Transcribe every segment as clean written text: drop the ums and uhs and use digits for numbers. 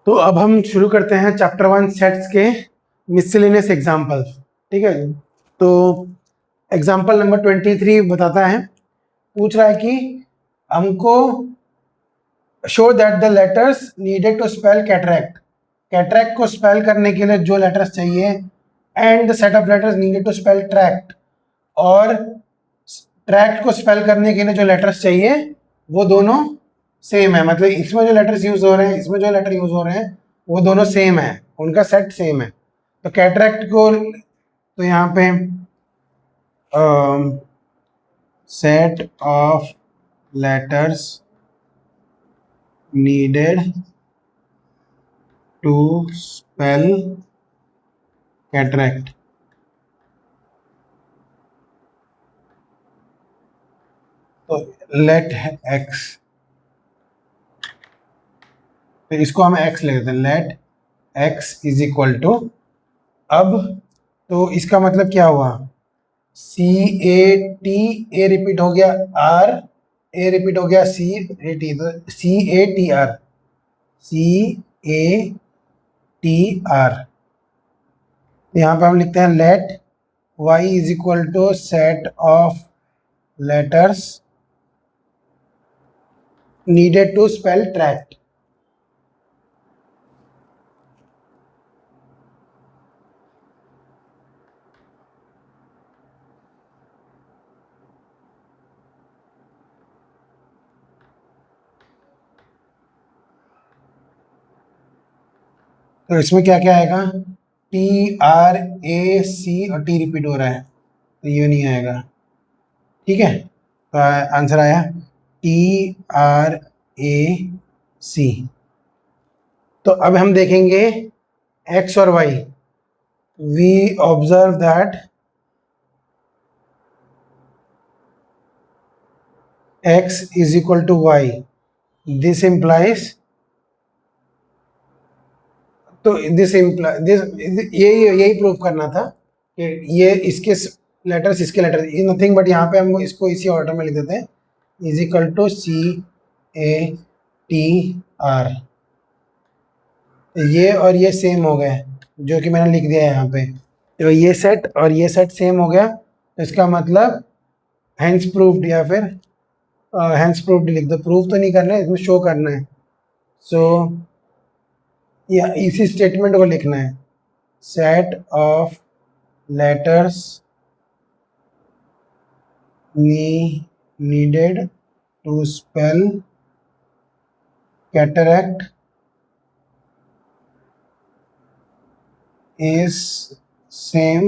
तो अब हम शुरू करते हैं चैप्टर 1 सेट्स के मिसलेनियस एग्जाम्पल्स। ठीक है, तो एग्जाम्पल नंबर 23 बताता है, पूछ रहा है कि हमको show that the letters needed to spell cataract, cataract को स्पेल करने के लिए जो लेटर्स चाहिए, and the set of letters needed to spell tract, और ट्रैक्ट को स्पेल करने के लिए जो लेटर्स चाहिए वो दोनों सेम है। मतलब इसमें जो लेटर्स यूज हो रहे हैं, इसमें जो लेटर यूज हो रहे हैं, वो दोनों सेम है, उनका सेट सेम है। तो कैटरैक्ट को तो यहाँ पे set of letters needed to spell cataract, तो लेट एक्स, तो इसको हम एक्स ले लेते हैं, let X is equal to, अब तो इसका मतलब क्या हुआ, सी ए टी, ए रिपीट हो गया, आर ए रिपीट हो गया, सी ए टी, तो C A T R, C A T R. यहाँ पे हम लिखते हैं let Y is equal to set of letters needed to spell tract. तो इसमें क्या क्या आएगा, टी आर ए सी, और टी रिपीट हो रहा है तो ये नहीं आएगा। ठीक है, तो आंसर आया टी आर ए सी। तो अब हम देखेंगे एक्स और Y. We observe that x is equal to y, this implies, तो दिस यही प्रूव करना था कि ये इसके लेटर्स इसके लेटर्स, ये नथिंग बट यहाँ पे हम इसको इसी ऑर्डर में लिख देते हैं, is equal to C A T R. ये और ये सेम हो गए, जो कि मैंने लिख दिया है यहाँ पे, तो ये सेट और ये सेट सेम हो गया, तो इसका मतलब हैंस प्रूव्ड, या फिर हैंस प्रूव्ड लिख दो, प्रूव तो नहीं करना है, इसमें शो करना है। सो या इसी स्टेटमेंट को लिखना है, set of letters needed to spell cataract is same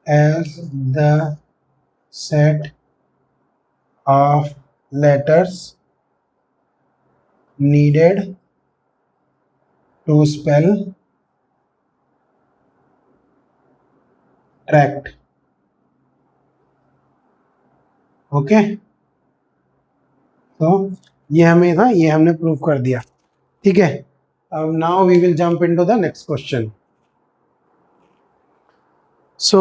as the set of letters needed to spell tract. Okay, तो ये हमें था, ये हमने प्रूव कर दिया। ठीक है, अब now we will jump into the next question. So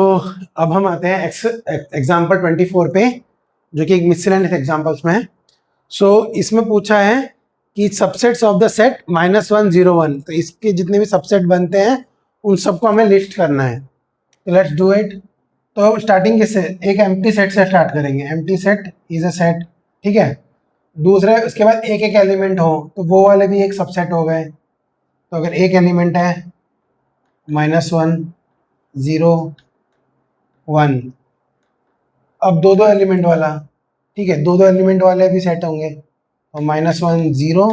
अब हम आते हैं एग्जाम्पल 24 पे, जो कि एक मिसलेनियस एग्जाम्पल्स में है। सो इसमें पूछा है कि सबसेट्स ऑफ द सेट -1 0 1, तो इसके जितने भी सबसेट बनते हैं उन सबको हमें लिस्ट करना है। तो लेट्स डू इट। तो स्टार्टिंग के से एक एम्प्टी सेट से स्टार्ट करेंगे। Empty set is a set, ठीक है। दूसरे उसके बाद एक एक एलिमेंट हो, तो वो वाले भी एक सबसेट हो गए। तो अगर एक एलिमेंट है -1 0 1, अब दो दो एलिमेंट वाला, ठीक है, दो दो एलिमेंट वाले भी सेट होंगे, तो -1 0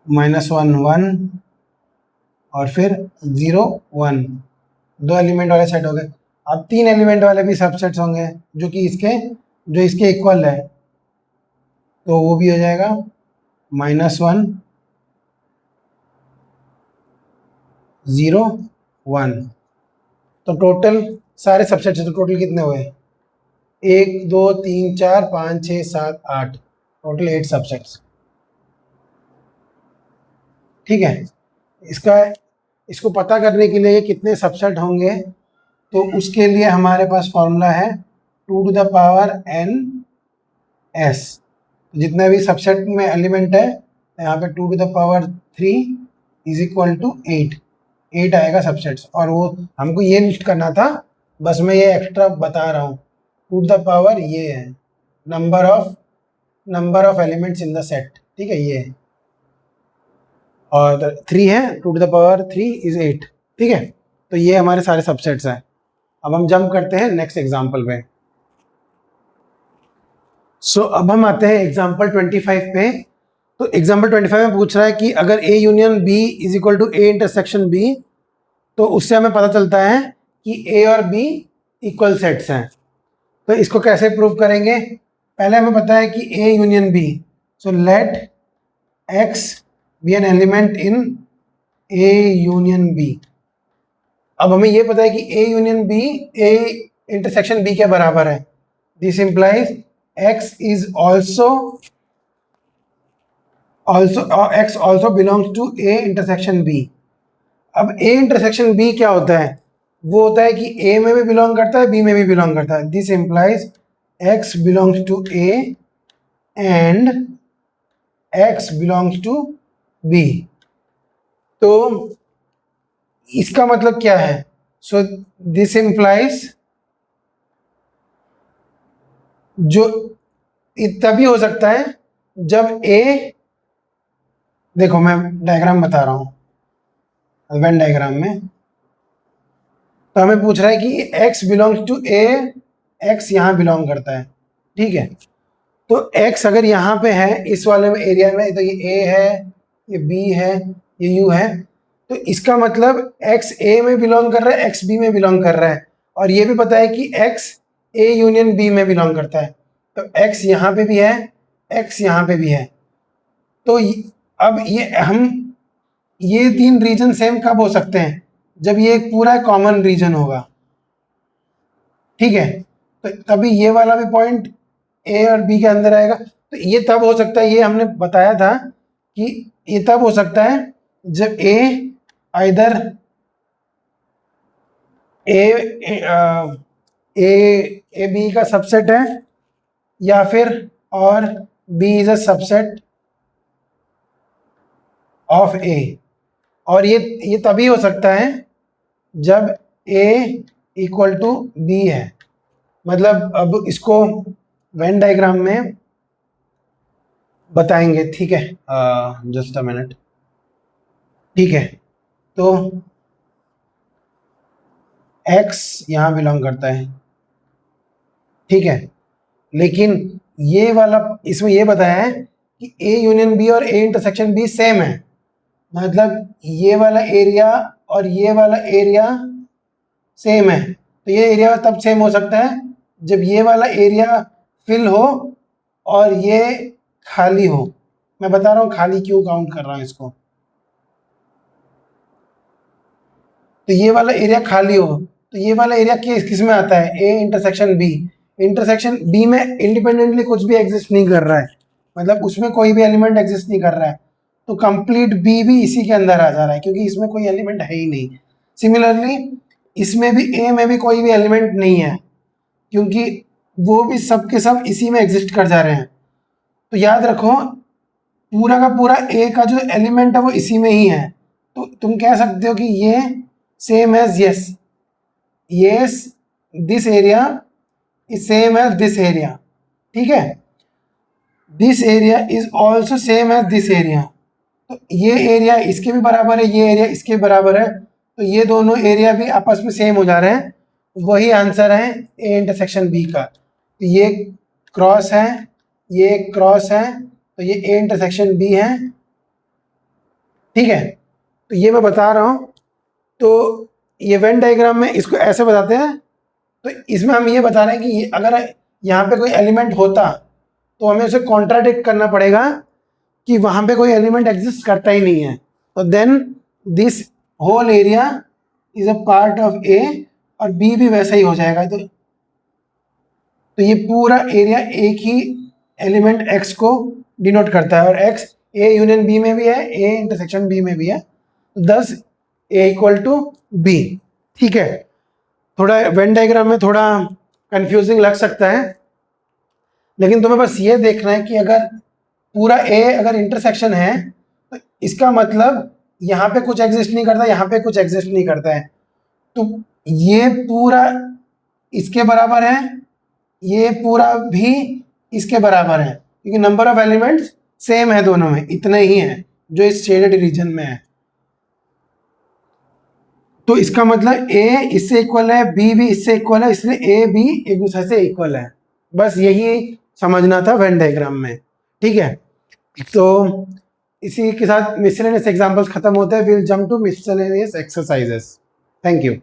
-1 1 और फिर 0 1, दो एलिमेंट वाले सेट हो गए। अब तीन एलिमेंट वाले भी सबसेट्स होंगे जो कि इसके इक्वल है, तो वो भी हो जाएगा -1 0 1। तो टोटल सारे सबसेट्स, तो टोटल कितने हुए, 1 2 3 4 5 6 7 8, टोटल 8 सबसेट्स। ठीक है, इसको पता करने के लिए कितने सबसेट होंगे, तो उसके लिए हमारे पास फॉर्मूला है 2 to the power n s। जितने भी सबसेट में एलिमेंट है, यहाँ पे 2⁻³ इज इक्वल टू 8 आएगा सबसेट्स, और वो हमको ये लिस्ट करना था, बस मैं ये एक्स्ट्रा बता रहा हूँ। 2 ये है number of elements in the set, ठीक है, ये है, और 3 है, 2⁻³ इज 8, ठीक है। तो ये हमारे सारे सबसेट्स हैं। अब हम जंप करते हैं नेक्स्ट एग्जाम्पल पे। सो अब हम आते हैं एग्जाम्पल 25 पे। तो एग्जाम्पल 25 में पूछ रहा है कि अगर A union B is equal to A intersection B, तो उससे हमें पता चलता है कि A और B इक्वल सेट्स हैं। तो इसको कैसे प्रूव करेंगे? पहले हमें पता है कि A union B, so let X be an element in A union B। अब हमें ये पता है कि A union B A intersection B के बराबर है। This implies X is X also belongs to A intersection B। अब A intersection B क्या होता है? वो होता है कि A में भी बिलोंग करता है, B में भी बिलोंग करता है। This implies X belongs to A and X belongs to B। तो इसका मतलब क्या है? सो दिस इंप्लाइज जो तभी हो सकता है जब A, देखो मैं डायग्राम बता रहा हूँ, वेन डायग्राम में तो हमें पूछ रहा है कि X belongs to A, X यहाँ बिलोंग करता है, ठीक है। तो X अगर यहाँ पे है इस वाले में एरिया में, तो ये A है, ये B है, ये U है, तो इसका मतलब X A में बिलोंग कर रहा है, X B में बिलोंग कर रहा है, और ये भी पता है कि X A यूनियन B में बिलोंग करता है। तो X यहाँ पे भी है, X यहाँ पे भी है। तो अब ये 3 रीजन सेम कब हो सकते हैं? जब ये एक पूरा कॉमन रीजन होगा, ठीक है। तो तभी ये वाला भी पॉइंट A और B के अंदर आएगा। तो ये तब हो सकता है, ये हमने बताया था कि ये तब हो सकता है जब A आइदर A B का सबसेट है, या फिर और B is a subset of A। और ये तभी हो सकता है जब A इक्वल टू B है। मतलब अब इसको वेन डायग्राम में बताएंगे, ठीक है, जस्ट अ मिनट, ठीक है। तो X यहाँ बिलोंग करता है, ठीक है, लेकिन ये वाला इसमें ये बताया है कि A यूनियन B और A इंटरसेक्शन B सेम है। मतलब ये वाला एरिया और ये वाला एरिया सेम है। तो ये एरिया तब सेम हो सकता है जब ये वाला एरिया फिल हो और ये खाली हो। मैं बता रहा हूँ खाली क्यों काउंट कर रहा हूँ इसको। तो ये वाला एरिया खाली हो, तो ये वाला एरिया किस में आता है? A intersection B। Intersection B में इंडिपेंडेंटली कुछ भी एग्जिस्ट नहीं कर रहा है, मतलब उसमें कोई भी एलिमेंट एग्जिस्ट नहीं कर रहा है, तो कंप्लीट B भी इसी के अंदर आ जा रहा है क्योंकि इसमें कोई एलिमेंट है ही नहीं। सिमिलरली इसमें भी A में भी कोई भी एलिमेंट नहीं है क्योंकि वो भी सब के सब इसी में एग्जिस्ट कर जा रहे हैं। तो याद रखो पूरा का पूरा A का जो एलिमेंट है वो इसी में ही है। तो तुम कह सकते हो कि ये same as yes this area is same as this area, ठीक है। this area is also same as this area। तो ये एरिया इसके भी बराबर है, ये एरिया इसके बराबर है, तो ये दोनों एरिया भी आपस में सेम हो जा रहे हैं। वही आंसर है A इंटरसेक्शन B का। तो ये क्रॉस है, ये क्रॉस है, तो ये A इंटरसेक्शन B है, ठीक है। तो ये मैं बता रहा हूँ। तो ये वेन डायग्राम में इसको ऐसे बताते हैं। तो इसमें हम ये बता रहे हैं कि अगर यहाँ पे कोई एलिमेंट होता तो हमें उसे कॉन्ट्राडिक्ट करना पड़ेगा कि वहाँ पे कोई एलिमेंट एग्जिस्ट करता ही नहीं है। तो then this whole area is a part of A और B भी वैसा ही हो जाएगा। तो ये पूरा एरिया एक ही एलिमेंट X को डिनोट करता है, और X A यूनियन B में भी है, A इंटरसेक्शन B में भी है, thus A equal to B, ठीक है। थोड़ा वेन डायग्राम में थोड़ा कंफ्यूजिंग लग सकता है, लेकिन तुम्हें बस ये देखना है कि अगर पूरा ए अगर इंटरसेक्शन है तो इसका मतलब यहाँ पे कुछ एग्जिस्ट नहीं करता, यहाँ पे कुछ एग्जिस्ट नहीं करता है, तो ये पूरा इसके बराबर है, ये पूरा भी इसके बराबर है, क्योंकि नंबर ऑफ एलिमेंट्स सेम है दोनों में, इतने ही हैं जो इस शेडेड रीजन में है। तो इसका मतलब ए इससे इक्वल है, बी भी इससे इक्वल है, इसलिए ए बी एक दूसरे से इक्वल है। बस यही समझना था वेन डायग्राम में, ठीक है। तो इसी के साथ मिसलेनियस एग्जांपल्स खत्म होते हैं। Will jump to miscellaneous exercises. Thank you.